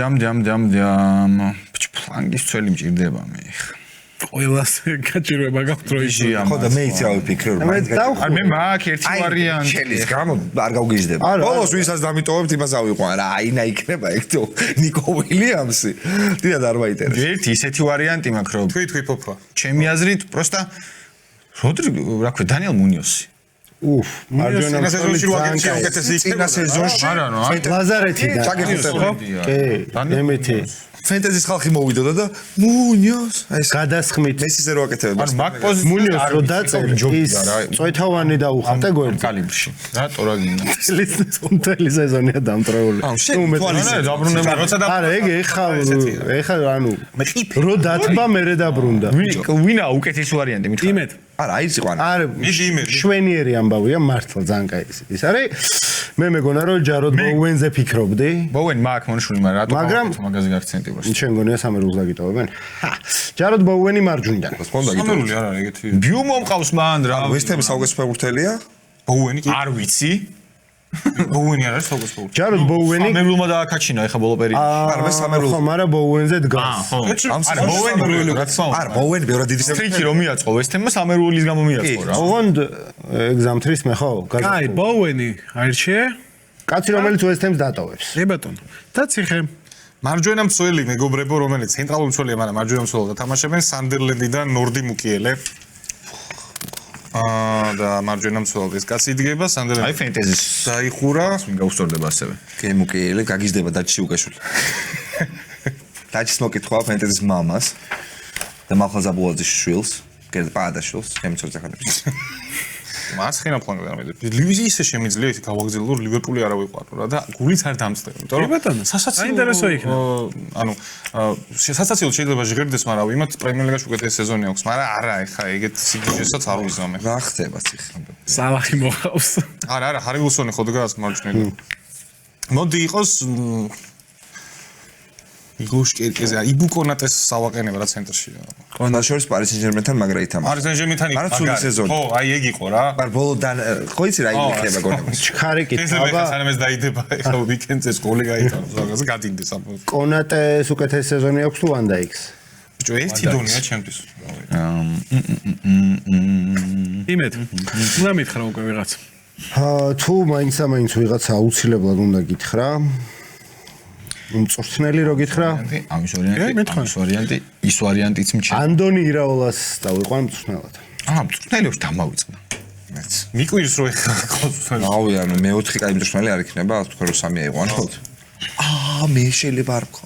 ფლანგის წელი მჭირდება მე ეხა. ყველას გაჭირვება გაქვთ რო ისი. ხო და მე იცი რა ვიფიქრე რომ მე დავხურე. არ მე მაქვს ერთი ვარიანტი. შელის გამო არ გავგიჟდება. ბოლოს ვისაც დამიტოვებთ იმას ავიყვან რა, აინა იქნება ეგ თო ნიკო უილიამსი. დიდად არ მაინტერესებს. ერთი ისეთი ვარიანტი მაქვს რომ თვი ფოფა. ჩემი აზრით პროსტა როდრიგო რა ქვია დანიელ მუნიოსი. უფ, მარჯვენა სეზონში ვაგერში უკეთესი წინა სეზონში არა ნუ ლაზარეთიდან. ჩაგიხსენებ. კი, მემეთი. ფენტეზის ხალხი მოვიდოდა და მუნიოს აი ეს გადასხმით მესიზე რო აკეთებდა. ანუ მაგ პოზიციაზე მუნიოს რო დაწერ ის წვეთავანი დაუხატა გვერდ კალიბრში. რატო რა გინდა? მთელი სეზონია დამტრეული. აუ შენ თვალისე დაბრუნება როცა და არა, ეგ ეხა ანუ რო დათბა მერე დაბრუნდა. ვინა უკეთესი ვარიანტი მithყავ. იმედ. არა, აი ციყვანა. არა, შვენიერი ამბავია მართლა ძალიან კაი ის არის. მე მეგონა რომ ჯაროდ ბოუენზე ფიქრობდი. ბოუენ მაქვს მონიშნული, მაგრამ რატო მაგაზე გააქცენტი ვარ? შენ გონია სამერულს დაგიტოვებენ? ჯაროდ ბოუენი მარჯვნიდან. ხონდა გიტო. სამერული არ არის ეგეთი. ბიუმო მყავს მან რა. ვესტემი საუკეთესო ფეხბურთელია? ბოუენი კი. არ ვიცი. ბოუენი არ არის საუკეთესო ფეხბურთელი. ჯაროდ ბოუენი ამერულმა დააკაჩინა ეხა ბოლო პერიოდში. არა, მე სამერულო. ხო, მაგრამ ბოუენზე დგას. ხო. ამ არა, ბოუენი რა თქმა უნდა. არა, ბოუენი ბევრად დიდი სტრიქი რომ მიაწყო ვესტემმა სამერულის გამო მიაწყო რა. ოღონდ ეგზამთრის მე ხო? კაი, ბოუენი აირჩიე. კაცი რომელიც ვესტემს დატოვებს. ე ბატონო. და ციხე. მარჯვენა მცველი მეგობრებო, რომელიც ცენტრალური მცველია, მაგრამ მარჯვენა მცველად თამაშობენ სანდერლენდიდან ნორდი მუკიელე. და მარჯვენა მცველად ეს კაცი იდგება სანდერლენდ. აი ფენტეზის დაიხურა. ვინ გაუსწორდება ასევე. გემუკიელე გაგიზდება დაჩი უკაშვილი. დაჩის მოკითხვა ფენტეზის მამას და მახალზაბულაძის შვილს, კიდე პაადაშვილს, შემიწევს ახალებს. მარცხენა ფლანგზე ამედები. ისე შემიძლია ისე გავაგზავნო რომ ლივერპული არა ვიყვარო რა და გულიც არ დამწყდება. იმიტომ კი ბატონო, საინტერესო იქნება. ანუ სასაცილო შეიძლება ჟღერდეს, მაგრამ იმათ პრემიერ ლიგაში უკეთესი სეზონი აქვს, მაგრამ არა ეხა ეგეთ სიგიჟესაც არ ვიზამე. რა ხდება ციხე? სალახი მოყავს. არა, ჰარი ვილსონი ხო დგას მარჯვნივ. მოდი იყოს იგუშ კერკეზე, იბუკონატეს სავაყენებ რა ცენტრში. კონდაშორის პარის სენ-ჟერმენთან მაგრა ითამაშა. არის სენ-ჟერმენთან მაგრამ ცუდი სეზონი. ხო, აი ეგ იყო რა. მაგრამ ბოლოდან ხო იცი რა იქნება გონებას. ჩქარი ესე კითხვა. სანამ ეს დაიდება, ეხლა ვიკენდზე გოლი გაიტანოს, რაღაცა გადინდეს ამ. კონატეს უკეთესი სეზონი აქვს თუ ვანდაიქს? ბიჭო, ერთი დონეა ჩემთვის. იმედ. უნდა მითხრა უკვე ვიღაც. თუ მაინც ვიღაცა აუცილებლად უნდა გითხრა. მწვრთნელი რო გითხრა? ამის ვარიანტი, ის ვარიანტიც მჩა. ანდონი ირაოლას დავიყვან მწვრთნელად. მწვრთნელებს დამავიწყდა. მეც. მიკვირს რო ეხლა ყავს. რავი, ანუ მეოთხე კაი მწვრთნელი არ იქნება, ასე თქვა რომ სამი აიყვანოთ. მე შეიძლება არ ვქო.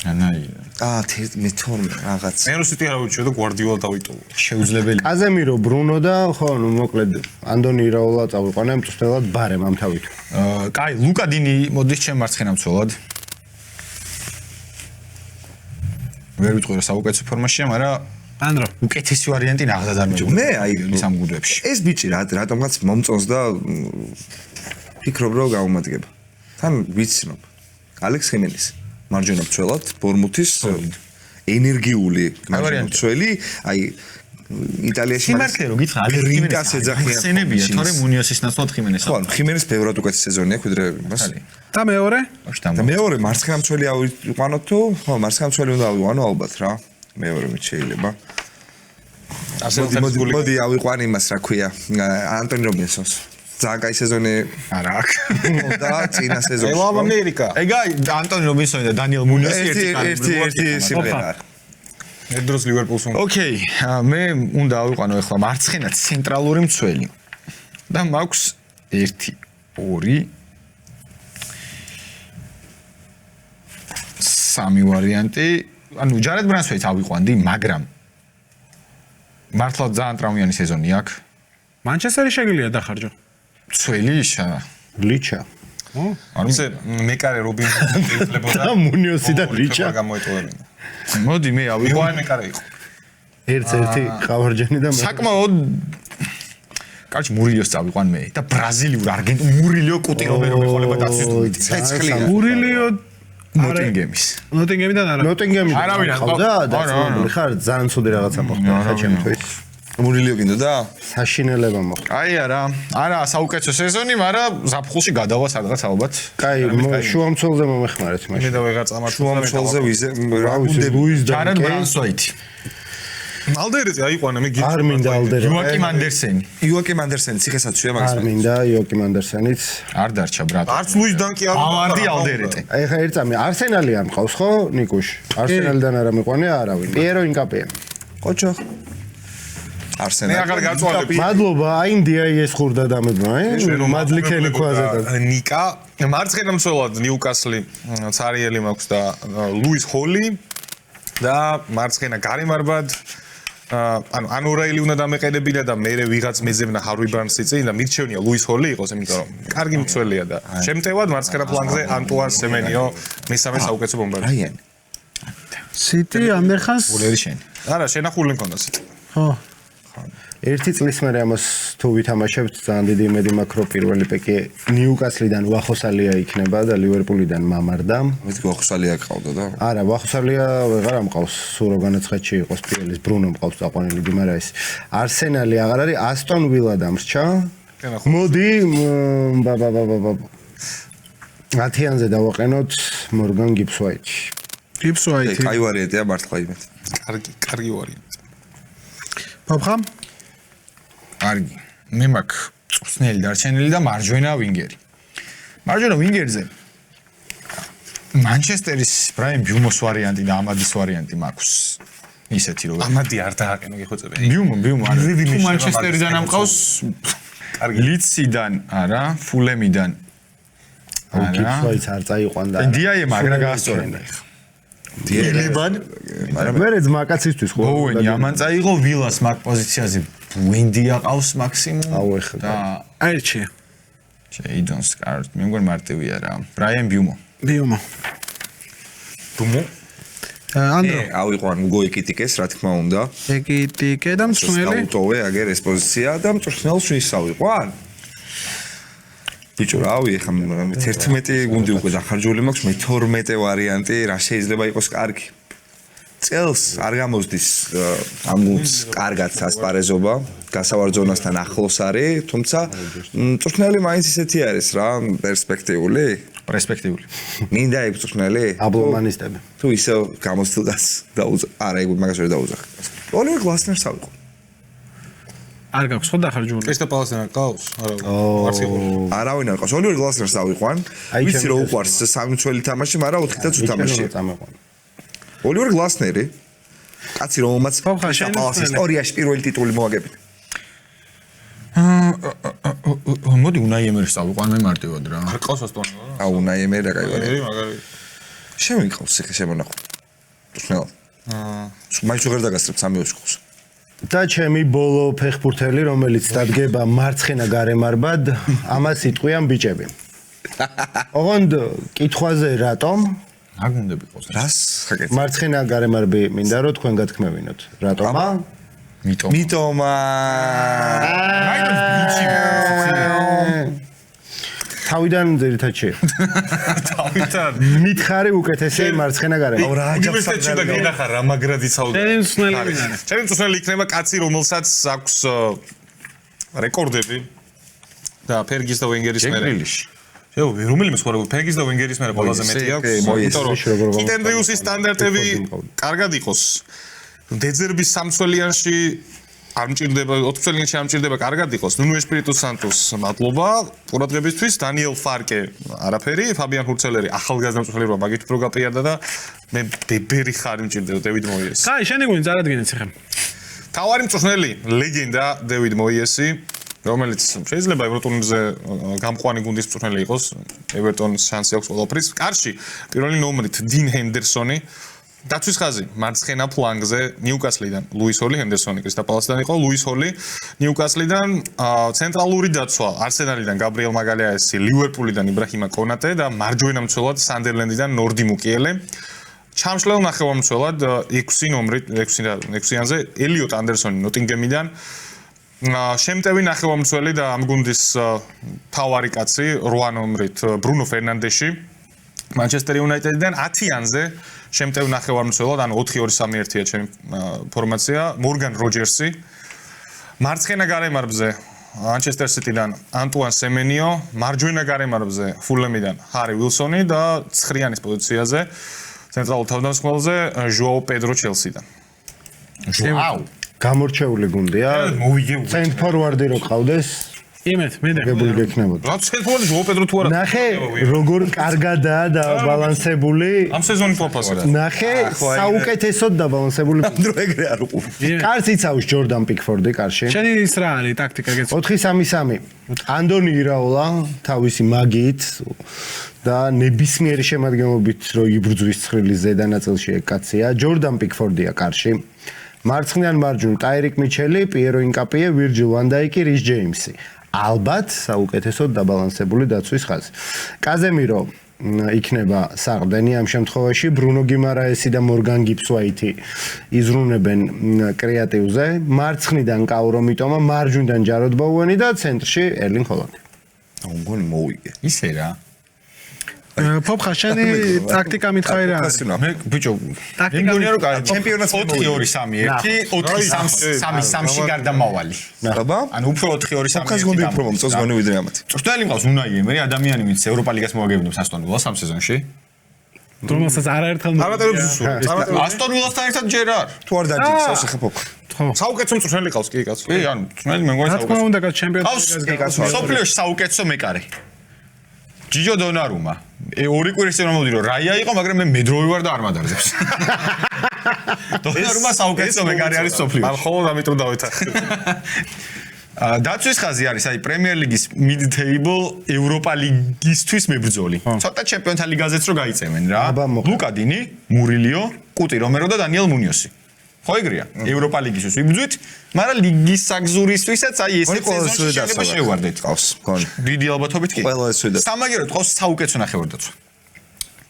ანაი. მე-12 რაღაც. მე რო სიტი არ ავიჩიო და გვარდიოლა დავიტოვო. შეუძლებელი. კაზემირო ბრუნო და ხო, ნუ მოკლედ ანდონი ირაოლა წავიყვანე მწვრთნელად ბარემ ამ თავით. კაი, ლუკადინი მოდის ჩემ მარცხენა მცველად. ვერ ვიტყვი რა საუკეთესო ფორმაშია, მაგრამ პანდრო. უკეთესი ვარიანტი ნახდა არ მეუბნება. მე აი ამ გუნდებში. ეს ბიჭი რატომღაც მომწონს და ფიქრობ რომ გაუმადგება. თან ვიცნობ. ალექს ხიმენის მარჯვენა მცველად ბორმუთის ენერგიული მარჯვენა მცველი, აი იტალიაში სიმართლე რო გითხრა, გრინტას ეძახიან. ხსენებია, თორემ უნიოსის ნაცვლად ხიმენეს. ხო, ხიმენის ბევრად უკეთესი სეზონი აქვს ვიდრე მას. და მეორე? და მეორე მარცხენა მცველი ავიყვანოთ თუ? ხო, მარცხენა მცველი უნდა ავიყვანო ალბათ რა. მეორე მე შეიძლება. მოდი ავიყვან იმას რა ქვია, ანტონი რობინსონს. ძალიან კაი სეზონი არა აქვს. და წინა სეზონში. ელავ ამერიკა. ეგაი ანტონი რობინსონი და დანიელ მუნიოსი ერთი სიმღერა. ერთ დროს ლივერპულს უნდა. ოკეი, მე უნდა ავიყვანო ახლა მარცხენა ცენტრალური მცველი. და მაქვს 1 2 3 ვარიანტი. ანუ ჯარედ ბრანსვეიტს ავიყვანდი, მაგრამ მართლა ძალიან ტრამვიანი სეზონი აქვს. მანჩესტერი შეგიძლია დახარჯო. მცველი ლიჩა. ისე მეკარე რობინსონი შეიძლებოდა და მუნიოსი და ლიჩა. გამოეტოვებინა. მოდი მე ავიყვან მეკარე იყო. ერთ-ერთი ყავარჯანი და საკმაოდ კაჩ მურილიოს წავიყვან მე და ბრაზილიურ არგენტინ მურილიო კუტირობენ რომ ეხოლება დაცვის ცეცხლია. გურილიო ნოტინგემის. ნოტინგემიდან არა. ნოტინგემი არავინ არ ყავდა და წამებული ხარ ძალიან ცუდი რაღაცა მოხდა ხა ჩემთვის. მურილიო გინდოდა? საშინელება მოხდა. აი არა საუკეთესო სეზონი, მაგრამ ზაფხულში გადავა სადღაც ალბათ. კაი, შუამცველზე მომეხმარეთ მე მაშინ. და ვეღარ წამართვა. შუამცველზე ვიზე რა ვიცი, გუნდები ლუის და ჯარედ ბრანსვაიტი. ალდერეზე აიყვანა მე გიჩვენა. არ მინდა ალდერე. იოაკიმ ანდერსენი. იოაკიმ ანდერსენი ციხესაცვია მაგას. არ მინდა იოაკიმ ანდერსენიც. არ დარჩა ბრატ. არც ლუის დანკი არ ავარდი ალდერეტე. აი ხა ერთ წამი არსენალი არ მყავს ხო ნიკუშ? არსენალიდან არა მიყვანე არავინ. პიერო ინკაპია. ყოჩო. მე არსენალი. აღარ გავწვალებ. მადლობა, აინდია ეს ხურდა დამედმა, მადლიქელი ქვაზე და ნიკა მარცხენა მცველად ნიუკასლი ცარიელი მაქვს და ლუის ჰოლი და მარცხენა გარემარბად ანუ ანორაილი უნდა დამეყედებინა და მე ვიღაც მეძებნა ჰარვი ბარნსი წინ და მირჩევნია ლუის ჰოლი იყოს, იმიტომ რომ კარგი მცველია და შემტევად მარცხენა ფლანგზე ანტუან სემენიო მესამე საუკეთესო ბომბარი. რაიანი. სიტი ამდერხანს გულერი შენ. არა, შენახული მქონდა სიტი. ხო. ერთი წლის მერე ამას თუ ვითამაშებთ, ძალიან დიდი იმედი მაქვს, რომ პირველი პეკი ნიუკასლიდან ვახოსალია იქნება და ლივერპულიდან მამარდა. მე გვახსალია ყავდა და არა, ვახოსალია ვეღარ ამყავს, სულ რო განაცხადში იყოს პირველის ბრუნო მყავს დაყვანილი, მაგრამ ეს არსენალი აღარ არის, ასტონ ვილა დამრჩა მოდი, ბაბა. 10-იანზე დავაყენოთ მორგან გიბსვაიტი. გიბსვაიტი. კაი ვარიანტია მართლა იმეთ. კარგი ვარიანტი. ფაფხა? კარგი. მე მაქვს წვრთნელი დარჩენილი და მარჯვენა ვინგერი. მარჯვენა ვინგერზე მანჩესტერის ბრაიან ბიუმოს ვარიანტი და ამადის ვარიანტი მაქვს. ისეთი რომ ამადი არ დააყენო გიხოცები. ბიუმო არა. თუ მანჩესტერიდან ამყავს კარგი ლიციდან არა, ფულემიდან გიბსვაიტს არ წაიყვან და დიაემ აგრა გაასწორებდა. დილიბან მერე ძმაკაცისთვის ხო ბოუენი ამან წაიღო ვილას მაგ პოზიციაზე ვენდი აყავს მაქსიმუმ და აირჩი. შეიდონს კართ მე მგონი მარტივია რა ბრაიან ბიუმო ბიუმო. ანდრო. ავიყვან უგო ეკიტიკეს, რა თქმა უნდა. ეკიტიკე და მწვრთნელი. დაუტოვე აგერ ეს პოზიცია და მწვრთნელს ვის ავიყვან? ბიჭო, რავი, ხა 11 გუნდი უკვე დახარჯული მაქვს, მე 12 ვარიანტი, რა შეიძლება იყოს კარგი. წელს არ გამოსდის ამ გუნდს კარგად ასპარეზობა, გასავარძონასთან ახლოს არის, თუმცა მწვრთნელი მაინც ისეთი არის რა, პერსპექტიული. მინდა იქ მწვრთნელი? აბლომანისტები. თუ ისე გამოსtildeას არა, ეგ მაგას ვერ დაუძახ. ოლივერ გლასნერს ავიღო. არ გაქვს ხო დახარჯული? კრისტალ პალასთან ყავს? არავინ არ ყავს. ოლივერ გლასნერს ავიყვან. ვიცი რომ უყვარს სამი მცველი თამაში, მაგრამ 4-დაც უთამაშია. ოლივერ გლასნერი კაცი რომელმაც პალასის ისტორიაში პირველი ტიტული მოაგებინა. მოდი უნაი ემერს ავიყვან მე მარტივად რა. არ ყავს ასტონი რა? აუ უნაი ემერი რა კაი ვარიანტი. მაგარი. შემოიყავს ხე შემონახო. თუნდაც. მაინც ვერ დაგასწრებ 3-2 ყავს. და ჩემი ბოლო ფეხბურთელი რომელიც დადგება მარცხენა გარემარბად, ამას იტყვიან ბიჭები. ოღონდ კითხვაზე რატომ? რა გუნდები ყავს? რას ხაკეთ? მარცხენა გარემარბი მინდა რომ თქვენ გათქმევინოთ. რატომა? მიტომა. თავიდან ძირითადად შე. თავიდან მითხარი უკეთესი მარცხენა გარემარბი. აუ რა უნივერსიტეტში და გინახარ რა მაგრად იცავდა. ჩემი მწვრთნელი ვინ არის? ჩემი მწვრთნელი იქნება კაცი რომელსაც აქვს რეკორდები და ფერგის და ვენგერის მერე. რომელიმე სხვა ფერგის და ვენგერის მერე ყველაზე მეტი აქვს. იმიტომ რომ კიტენდრიუსის სტანდარტები კარგად იყოს. დეძერბის სამცველიანში არ მჭირდება 4 წელიანში არ მჭირდება კარგად იყოს. ნუნუ ესპირიტუ სანტოს მადლობა ყურადღებისთვის. დანიელ ფარკე არაფერი, ფაბიან ჰურცელერი ახალგაზრდა მწვრთნელი რა მაგით პრო გაპიარდა და მე ბებერი ხარი მჭირდება დევიდ მოიესი. კაი, შენი გვინ წარადგინეთ ხე. თავარი მწვრთნელი ლეგენდა დევიდ მოიესი, რომელიც შეიძლება ევროპულ ტურნირზე გამყვანი გუნდის მწვრთნელი იყოს. ევერტონის შანსი აქვს ყველაფრის. კარში პირველი ნომრით 딘 ჰენდერსონი დაცვის ხაზი მარცხენა ფლანგზე ნიუკასლიდან ლუის ჰოლი ჰენდერსონი კრისტალ პალასიდან იყო ლუის ჰოლი ნიუკასლიდან ცენტრალური დაცვა არსენალიდან გაბრიელ მაგალაესი ლივერპულიდან იბრაჰიმა კონატე და მარჯვენა მცველად სანდერლენდიდან ნორდი მუკიელე ჩამშლელ ნახევარმცველად 6 ნომრით 6-იანზე ელიოტ ანდერსონი ნოტინგემიდან შემტევი ნახევარმცველი და ამ გუნდის თავარი კაცი 8 ნომრით ბრუნო ფერნანდეში მანჩესტერ იუნაიტედიდან 10-იანზე შემტევ ნახევარმცველად, ანუ 4-2-3-1-ია ჩემი ფორმაცია, მორგან როჯერსი. მარცხენა გარემარბზე მანჩესტერ სიტიდან ანტუან სემენიო, მარჯვენა გარემარბზე ფულემიდან ჰარი ვილსონი და 9-იანის პოზიციაზე ცენტრალურ თავდამსხმელზე ჟოაო პედრო ჩელსიდან. ვაუ, გამორჩეული გუნდია. ცენტრ ფორვარდი რო ყავდეს, იმეთ, მე და რა ცენტრალურ ჟოაო პედრო თუ არა? ნახე, როგორ კარგადაა დაბალანსებული. ამ სეზონის ფოფასად. ნახე, საუკეთესოდ დაბალანსებული. ანდრო ეგრე არ უყურე. კარს იცავს ჯორდან პიკფორდი კარში. შენი ის რა არის ტაქტიკა გეც? 4-3-3. ანდონი ირაოლა თავისი მაგიით და ნებისმიერი შემადგენლობით რო იბრძვის ცხრილის ზედა ნაწილში ეგ კაცია. ჯორდან პიკფორდია კარში. მარცხნიდან მარჯვნივ ტაირიკ მიჩელი, პიერო ინკაპიე, ვირჯილ ვან დაიკი, რის ჯეიმსი. ალბათ საუკეთესოდ დაბალანსებული დაცვის ხაზი. კაზემირო იქნება საყრდენი ამ შემთხვევაში, ბრუნო გიმარაესი და მორგან გიბსვაიტი იზრუნებენ კრეატივზე, მარცხნიდან კაურო მიტომა, მარჯვნიდან ჯაროდ ბოუენი და ცენტრში ერლინგ ჰოლანდი. აუ მგონი მოვიგე. ისე რა. ფოფხა შენი ტაქტიკა მითხარი რა არის? მე ბიჭო ტაქტიკა მეგონია რომ კაი ჩემპიონატს 4-2-3-1 4-3-3 გარდამავალი აბა ანუ უფრო 4-2-3-1 ხას გონდი უფრო მომწონს გონი ვიდრე ამათი ჭრტელი მყავს უნაი ემერი ადამიანი მიც ევროპა ლიგას მოაგებინებს ასტონ ვილას ამ სეზონში რომელსაც არაერთხელ არატელებს უსურვებს. ასტონ ვილასთან ერთად ჯერ არ თუ არ დაჯიქს ახლა ფოფ საუკეთესო მწვრთნელი ყავს კი კაცო. კი ანუ მწვრთნელი მე მგონი რა თქმა უნდა კაც ჩემპიონატის ყავს სოფლიოში საუკეთესო მეკარე ჯიჯო დონარუმა ორი კვირის წინ მომდი რომ რაია იყო მაგრამ მე მედროვი ვარ და არ მადარდებს დონარუმა საუკეთესო მეკარე არის სოფლიოში ამ ხოლმე ამიტომ დავითახე. დაცვის ხაზი არის აი პრემიერ ლიგის mid table ევროპა ლიგისთვის მებრძოლი ცოტა ჩემპიონთა ლიგაზეც რო გაიწევენ რა ლუკა დინი მურილიო კუტი რომერო და დანიელ მუნიოსი ხო ეგრეა ევროპა ლიგისთვის ვიბრძვით მაგრამ ლიგის საგზურისთვისაც აი ეს სეზონში შეიძლება შევარდეთ ყავს გონი დიდი ალბათობით კი ყველა ეს ვიდა სამაგეროდ ყავს საუკეთესო ნახევარ-დაცვა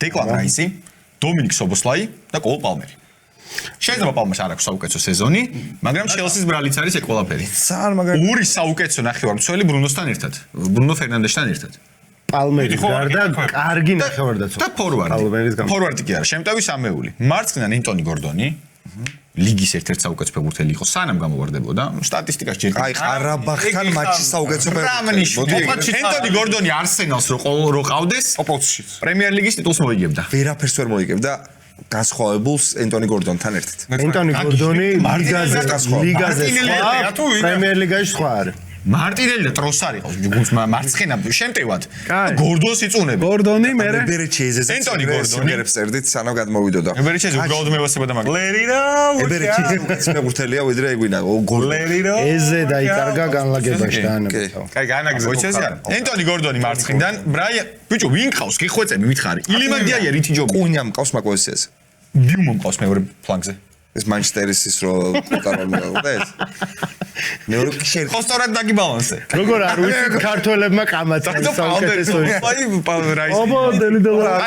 დეკლან რაისი დომინიკ სობოსლაი და კოლ პალმერი შეიძლება პალმერს არ აქვს საუკეთესო სეზონი მაგრამ ჩელსის ბრალიც არის ეს ყველაფერი ძალიან მაგარი ორი საუკეთესო ნახევარმცველი ბრუნოსთან ერთად ბრუნო ფერნანდესთან ერთად პალმერის გარდა კარგი ნახევარ-დაცვა და პალმერის გამო ფორვარდი კი არა შემტევი სამეული მარცხნიდან ენტონი გორდონი ლიგის ერთ-ერთი საუკეთესო ფეხბურთელი იყო სანამ გამოვარდებოდა სტატისტიკას ჯერ აი ყარაბაღთან მატჩის საუკეთესო ფეხბურთელი ენტონი გორდონი არსენალს რო ყავდეს ოპოზიციის. პრემიერ ლიგის ტიტულს მოიგებდა ვერაფერს ვერ მოიგებდა განსხვავებულს ენტონი გორდონთან ერთად ენტონი გორდონი ლიგაზე მარტინელია თუ ვინ? პრემიერ ლიგაში სხვა არის მარტინელი და ტროსარი ყავს გუნდს მარცხენა შემტევად გორდონს იწუნება გორდონი მე ებერეჩი ეზეზე ენტონი გორდონი. სიმღერებს წერდით სანამ გადმოვიდოდა ებერეჩეს უბრალოდ მევასება და მაგ ებერეჩი ფეხბურთელია ვიდრე ეგვინა გორდონი ეზე დაიკარგა განლაგებაში და კაი განაგზა მოჩეზი არა ენტონი გორდონი მარცხნიდან ბრაიან ბიჭო ვინ ყავს გიხვეწები მითხარი ილიმანდია რითი ჯობი კუნია მყავს მაგ პოზიციაზე ბიუმო მყავს მეორე ფლანგზე ეს მანჩესტერის ის რო კუტარონია და ეს მეორე კიშერი ხო სწორად დაგიბალანსე როგორ არ ვიცი ქართველებმა კამათი საუკეთესო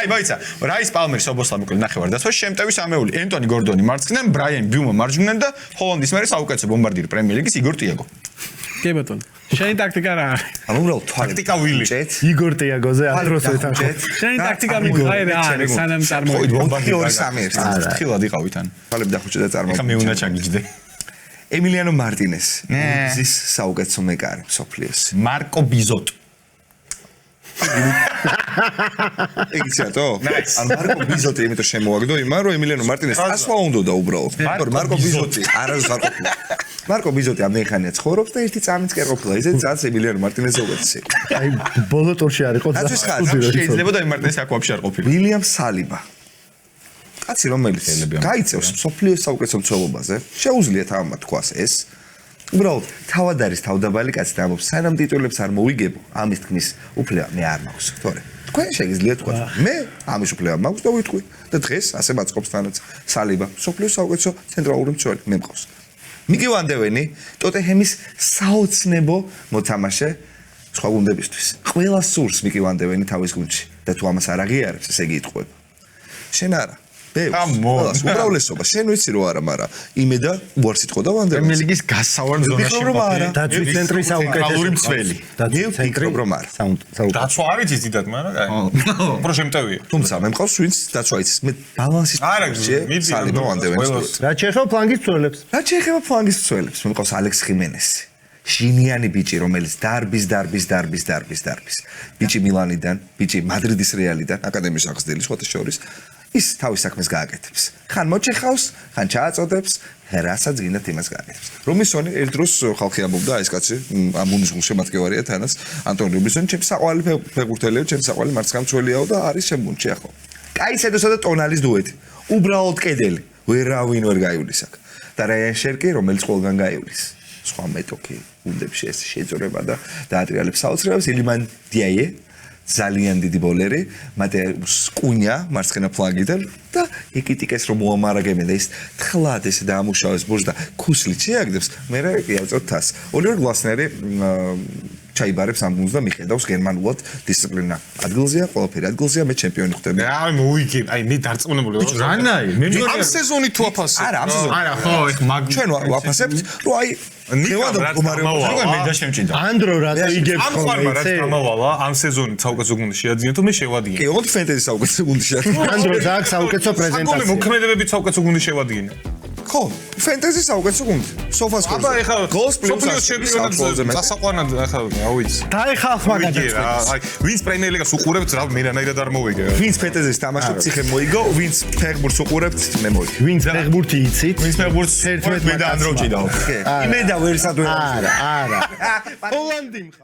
აი ბაიცა რაის პალმერი სობოსლა მოკლედ ნახევარ-დაცვა შემტევი სამეული ენტონი გორდონი მარცხნიდან ბრაიან ბიუმო მარჯვნიდან და ჰოლანდის მერე საუკეთესო ბომბარდირი პრემიერ ლიგის იგორ ტიაგო კი ბატონო შენი ტაქტიკა რა არის? ანუ უბრალოდ ტაქტიკა ვილი. იგორ ტიაგოზე ათროს ვეთანხმობ შენი ტაქტიკა მიხაი რა არის სანამ წარმოვიდგინე 2-3 ერთად ფრთხილად იყავით ან ხალები დახუჭე და ეხა წარმოვიდგინე მე უნდა ჩაგიჯდე ემილიანო მარტინეს ზის საუკეთესო მეკარე მსოფლიოს მარკო ბიზოტ იგიც რატო? ან მარკო ბიზოტი იმიტომ შემოაგდო იმან რომ ემილიანო მარტინეს ასვა უნდოდა უბრალოდ. მარკო ბიზოტი არასდროს არ ყოფილა. მარკო ბიზოტი ამერიკანია ცხოვრობს და ერთი წამიც კი არ ყოფილა. ისეთ წამს ემილიანო მარტინეს უგეთსი. აი ბოლო ტურში არ იყო დათვის ხარ შეიძლება და მარტინეს აქ ვაფშე არ ყოფილა ვილიამ სალიბა. კაცი რომელიც გაიწევს სოფლიოს საუკეთესო მცველობაზე, შეუძლიათ ამათ თქვას ეს. უბრალოდ თავად არის თავდაბალი კაცი და ამბობს სანამ ტიტულებს არ მოვიგებო ამის თქმის უფლება მე არ მაქვს თორე თქვენ შეგიძლიათ თქვა მე ამის უფლება მაქვს და ვიტყვი და დღეს ასე მაწყობს თანაც სალიბა სოფლიოს საუკეთესო ცენტრალური მცველი მე მყავს მიკი ვანდევენი ტოტენჰემის საოცნებო მოთამაშე სხვა გუნდებისთვის ყველა სურს მიკი ვანდევენი თავის გუნდში და თუ ამას არ აღიარებს ესე იგი იტყვება შენ არა ბევს უბრალესობა შენ ვიცი რო არა მაგრამ იმედა უარ სიტყვა და ვანდევენი პრემიერ ლიგის გასავარ ზონაში ყოფილი დაცვის ცენტრის საუკეთესო მცველი დაცვის ცენტრი რომ არა დაცვა არ იცის დიდად მაგრამ აი უფრო შემტევია თუმცა მე მყავს ვინც დაცვა იცის მე ბალანსის სალიბა ვანდევენს რა შეეხება ფლანგის მცველებს რა შეეხება ფლანგის მცველებს მე მყავს ალექს ხიმენესი ჟინიანი ბიჭი რომელიც დარბის ბიჭი მილანიდან ბიჭი მადრიდის რეალიდან აკადემიის აღზრდილი სხვათა შორის ის თავის საქმეს გააკეთებს. ხან მოჭეხავს, ხან ჩააწოდებს, რასაც გინდათ იმას გააკეთებს. რომისონი ერთ დროს ხალხი ამბობდა ეს კაცი, ამ უნის გულში მათგევარია თანაც, ანტონი რომისონი ჩემს საყვარელი ფეხბურთელია, ჩემს საყვარელი მარცხნივ და არის ჩემ გუნდში ახლა. კაიცედოსა და ტონალის დუეტი. უბრალოდ კედელი. ვერავინ ვერ გაივლის აქ. და რაიან შერკი, რომელიც ყველგან გაივლის. სხვა მეტოქი გუნდებში ეს შეეწორება და დაატრიალებს საოცრებას ილიმან დიაიე ძალიან დიდი ბოლერი, მათე კუნია მარცხენა ფლანგიდან და ეკიტიკეს რომ მოამარაგებენ და ის თხლად ესე დაამუშავებს ბურს და ქუსლით შეაგდებს, მე რა იაწოთ თას. ოლივერ გლასნერი ჩაიბარებს ამ გუნდს და მიხედავს გერმანულად დისციპლინა. ადგილზეა, ყველაფერი ადგილზეა, მე ჩემპიონი ხდები. აი მოიგებ, აი მე დარწმუნებული ვარ. რანაი? მე ამ სეზონი თუ აფასებ. არა, ამ სეზონი. არა, ხო, ეხ მაგ ჩვენ ვაფასებთ, რომ აი ნიკამ რაც გამავალა. როგორ მე და შემჭიდა. ანდრო რატო იგებს ამ ხოლმე ხარმა რაც იცი? გამავალა, ამ სეზონით საუკეთესო გუნდი შეადგინა თუ მე შევადგინე. კი, ოღონდ ფენტეზი საუკეთესო გუნდი შეადგინა. ანდროს აქვს საუკეთესო საგოლე პრეზენტაცია. მოქმედებებით საუკეთესო გუნდი შევადგინა. ხო, ფენტეზი საუკეთესო გუნდი. სოფას აბა ეხლა გოლს პლუს სოფლიოს ჩემპიონატზე წასაყვანად ახლა ავიც. დაიხალხმა გადაწყვეტს. აი, ვინც პრემიერ ლიგას უყურებთ, რა მერანაირად არ მოვიგე. ვინც ფენტეზის თამაშობს, ციხე მოიგო, ვინც ფეხბურთს უყურებთ, მე მოიგე. ვინც ფეხბურთი იცით? ვინც ფეხბურთს ერთმეტ მე და ანდრო ჭიდაო. იმედა ვერსად ვერ არა. ჰოლანდი მხარ.